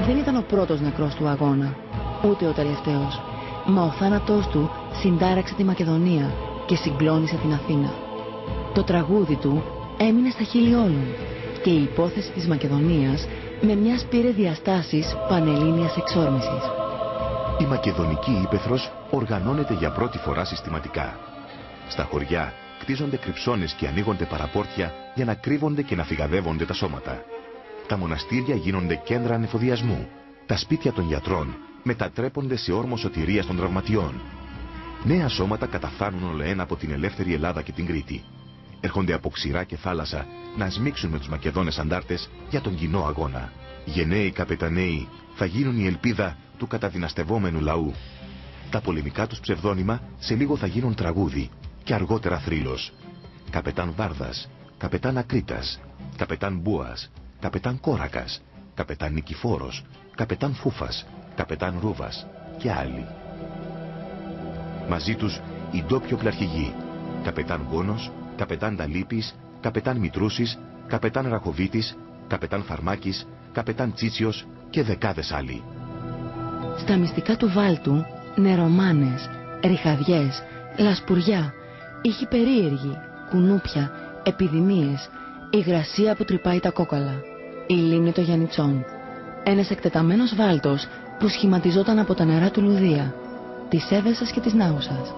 δεν ήταν ο πρώτος νεκρός του αγώνα, ούτε ο τελευταίος. Μα ο θάνατός του συντάραξε τη Μακεδονία και συγκλώνησε την Αθήνα. Το τραγούδι του έμεινε στα χείλη όλων και η υπόθεση της Μακεδονίας με μιας πήρε διαστάσεις πανελλήνιας εξόρμησης. Η Μακεδονική ύπαιθρος οργανώνεται για πρώτη φορά συστηματικά. Στα χωριά κτίζονται κρυψώνες και ανοίγονται παραπόρτια για να κρύβονται και να φυγαδεύονται τα σώματα. Τα μοναστήρια γίνονται κέντρα ανεφοδιασμού. Τα σπίτια των γιατρών μετατρέπονται σε όρμο σωτηρίας των τραυματιών. Νέα σώματα καταφθάνουν ολοένα από την ελεύθερη Ελλάδα και την Κρήτη. Έρχονται από ξηρά και θάλασσα να σμίξουν με τους Μακεδόνες αντάρτες για τον κοινό αγώνα. Γενναίοι καπεταναίοι θα γίνουν η ελπίδα του καταδυναστευόμενου λαού. Τα πολεμικά τους ψευδόνυμα σε λίγο θα γίνουν τραγούδι και αργότερα θρύλος. Καπετάν Βάρδας, καπετάν Ακρίτας, καπετάν Μπούας, καπετάν Κόρακας, καπετάν Νικηφόρος, καπετάν Φούφας, καπετάν Ρούβας και άλλοι. Μαζί τους οι ντόπιοι οπλαρχηγοί, καπετάν Γόνος, καπετάν Ταλίπης, καπετάν Μητρούσης, καπετάν Ρακοβίτης, καπετάν Φαρμάκης, καπετάν Τσίτσιος και δεκάδες άλλοι. Στα μυστικά του βάλτου, νερομάνες, ριχαδιές, λασπουριά, ήχοι περίεργοι, κουνούπια, επιδημίες, υγρασία που τρυπάει τα κόκαλα, η λίμνη των Γιαννιτσών. Ένας εκτεταμένος βάλτος που σχηματιζόταν από τα νερά του Λουδία, της Έδεσας και της Νάουσας.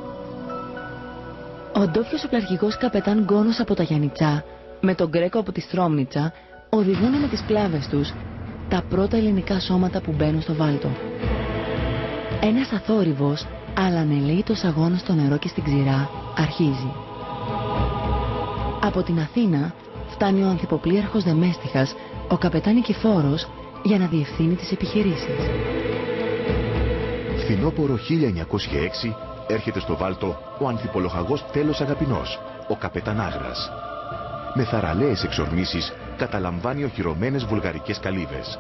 Ο ντόπιος οπλαρχηγός καπετάν Γκόνος από τα Γιαννιτσά, με τον Γκρέκο από τη Στρόμνιτσα, οδηγούν με τις πλάβες τους τα πρώτα ελληνικά σώματα που μπαίνουν στο βάλτο. Ένας αθόρυβος, αλλά ανελαίτος αγώνας στο νερό και στην ξηρά, αρχίζει. Από την Αθήνα φτάνει ο ανθιποπλοίαρχος Δεμέστιχας, ο καπετάν Νικηφόρος, για να διευθύνει τις επιχειρήσεις. Φθινόπωρο 1906 έρχεται στο βάλτο ο ανθιπολοχαγός Τέλος Αγαπηνός, ο καπετάν Άγρας. Με θαραλέες εξορμήσεις καταλαμβάνει οχυρωμένες βουλγαρικές καλύβες.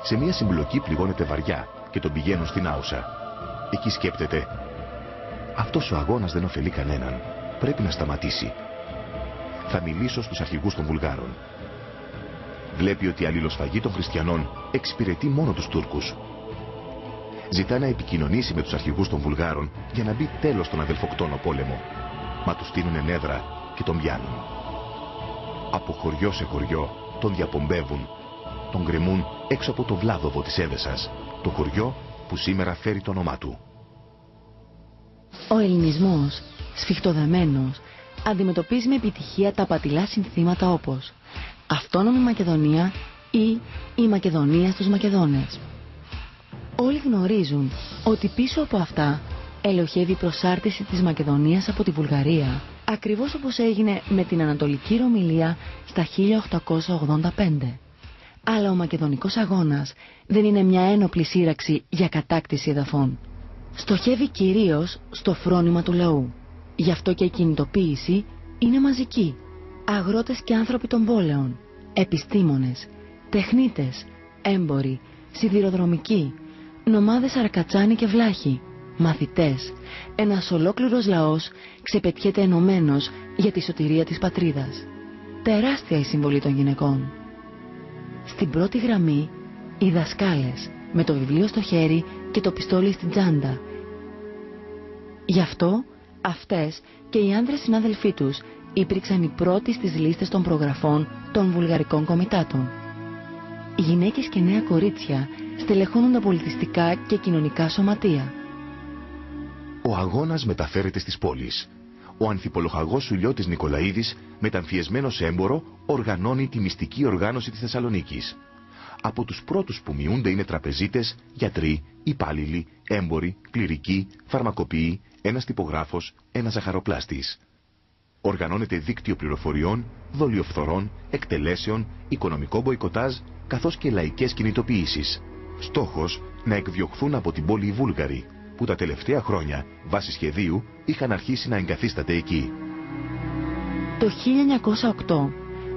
Σε μια συμπλοκή πληγώνεται βαριά και τον πηγαίνουν στην Άουσα. Εκεί σκέπτεται: αυτός ο αγώνας δεν ωφελεί κανέναν. Πρέπει να σταματήσει. Θα μιλήσω στους αρχηγούς των Βουλγάρων. Βλέπει ότι η αλληλοσφαγή των χριστιανών εξυπηρετεί μόνο τους Τούρκους. Ζητά να επικοινωνήσει με τους αρχηγούς των Βουλγάρων για να μπει τέλος στον αδελφοκτόνο πόλεμο. Μα του στείλουν έδρα και τον πιάνουν. Από χωριό σε χωριό τον διαπομπεύουν. Τον γκρεμούν έξω από το Βλάδοβο της Έδεσας, το χωριό που σήμερα φέρει το όνομά του. Ο ελληνισμός, σφιχτοδεμένος, αντιμετωπίζει με επιτυχία τα απατηλά συνθήματα όπως «Αυτόνομη Μακεδονία» ή «Η Μακεδονία στους Μακεδόνες». Όλοι γνωρίζουν ότι πίσω από αυτά ελοχεύει η προσάρτηση της Μακεδονίας από τη Βουλγαρία, ακριβώς όπως έγινε με την Ανατολική Ρωμυλία στα 1885. Αλλά ο Μακεδονικός αγώνας δεν είναι μια ένοπλη σύραξη για κατάκτηση εδαφών. Στοχεύει κυρίως στο φρόνημα του λαού. Γι' αυτό και η κινητοποίηση είναι μαζική. Αγρότες και άνθρωποι των πόλεων, επιστήμονες, τεχνίτες, έμποροι, σιδηροδρομικοί, νομάδες αρκατσάνοι και βλάχοι, μαθητές, ένας ολόκληρος λαός ξεπετιέται ενωμένος για τη σωτηρία της πατρίδας. Τεράστια η συμβολή των γυναικών. Στην πρώτη γραμμή οι δασκάλες με το βιβλίο στο χέρι και το πιστόλι στην τσάντα. Γι' αυτό αυτές και οι άντρες συνάδελφοί τους υπήρξαν οι πρώτοι στις λίστες των προγραφών των βουλγαρικών κομιτάτων. Οι γυναίκες και νέα κορίτσια στελεχώνουν τα πολιτιστικά και κοινωνικά σωματεία. Ο αγώνας μεταφέρεται στις πόλεις. Ο ανθιπολοχαγός Σουλιώτης Νικολαίδης, μεταμφιεσμένος σε έμπορο, οργανώνει τη μυστική οργάνωση της Θεσσαλονίκης. Από τους πρώτους που μειούνται είναι τραπεζίτες, γιατροί, υπάλληλοι, έμποροι, κληρικοί, φαρμακοποιοί, ένας τυπογράφος, ένας ζαχαροπλάστης. Οργανώνεται δίκτυο πληροφοριών, δολιοφθορών, εκτελέσεων, οικονομικό μποϊκοτάζ, καθώς και λαϊκές κινητοποιήσεις. Στόχος να εκδιωχθούν από την πόλη οι Βούλγαροι, που τα τελευταία χρόνια, βάσει σχεδίου, είχαν αρχίσει να εγκαθίσταται εκεί. Το 1908,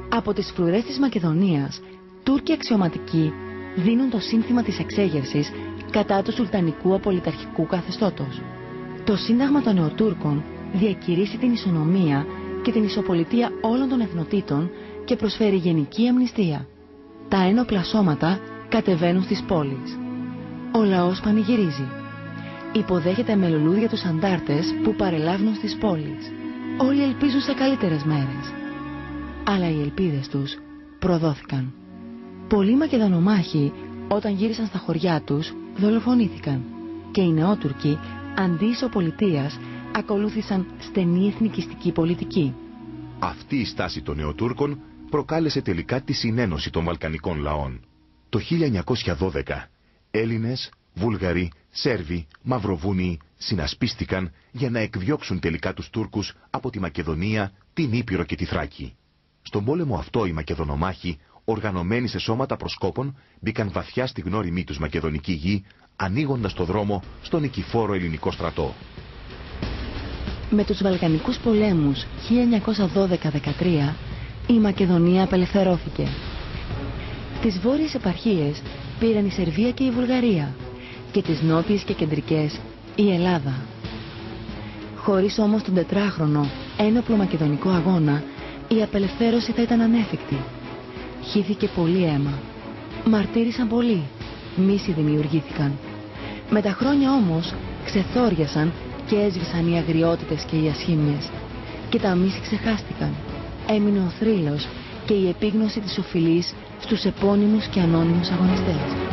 από τις φρουρές της Μακεδονίας, Τούρκοι αξιωματικοί δίνουν το σύνθημα της εξέγερσης κατά του σουλτανικού απολυταρχικού καθεστώτος. Το Σύνταγμα των Νεοτούρκων διακηρύσει την ισονομία και την ισοπολιτεία όλων των εθνοτήτων και προσφέρει γενική αμνηστία. Τα ένοπλα σώματα κατεβαίνουν στις πόλεις. Ο λαός πανηγυρίζει. Υποδέχεται με λουλούδια τους αντάρτες που παρελάβουν στις πόλεις. Όλοι ελπίζουν σε καλύτερες μέρες. Αλλά οι ελπίδες τους προδόθηκαν. Πολλοί Μακεδονομάχοι, όταν γύρισαν στα χωριά τους, δολοφονήθηκαν. Και οι Νεότουρκοι, αντί ισοπολιτείας, ακολούθησαν στενή εθνικιστική πολιτική. Αυτή η στάση των Νεοτούρκων προκάλεσε τελικά τη συνένωση των Βαλκανικών λαών. Το 1912, Έλληνες, Βούλγαροι, Σέρβοι, Μαυροβούνιοι συνασπίστηκαν για να εκδιώξουν τελικά τους Τούρκους από τη Μακεδονία, την Ήπειρο και τη Θράκη. Στον πόλεμο αυτό οι Μακεδονομάχοι, οργανωμένοι σε σώματα προσκόπων, μπήκαν βαθιά στη γνώριμη τους μακεδονική γη, ανοίγοντας το δρόμο στον νικηφόρο ελληνικό στρατό. Με τους Βαλκανικούς πολέμους 1912-13, η Μακεδονία απελευθερώθηκε. Τις βόρειες επαρχίες πήραν η Σερβία και η Βουλγαρία και τις νότιες και κεντρικές η Ελλάδα. Χωρίς όμως τον τετράχρονο ένοπλο μακεδονικό αγώνα, η απελευθέρωση θα ήταν ανέφικτη. Χύθηκε πολύ αίμα. Μαρτύρησαν πολλοί. Μίσοι δημιουργήθηκαν. Με τα χρόνια όμως ξεθόριασαν και έσβησαν οι αγριότητες και οι ασχήμιες. Και τα μίση ξεχάστηκαν. Έμεινε ο θρύλος και η επίγνωση της οφειλής στους επώνυμους και ανώνυμους αγωνιστές.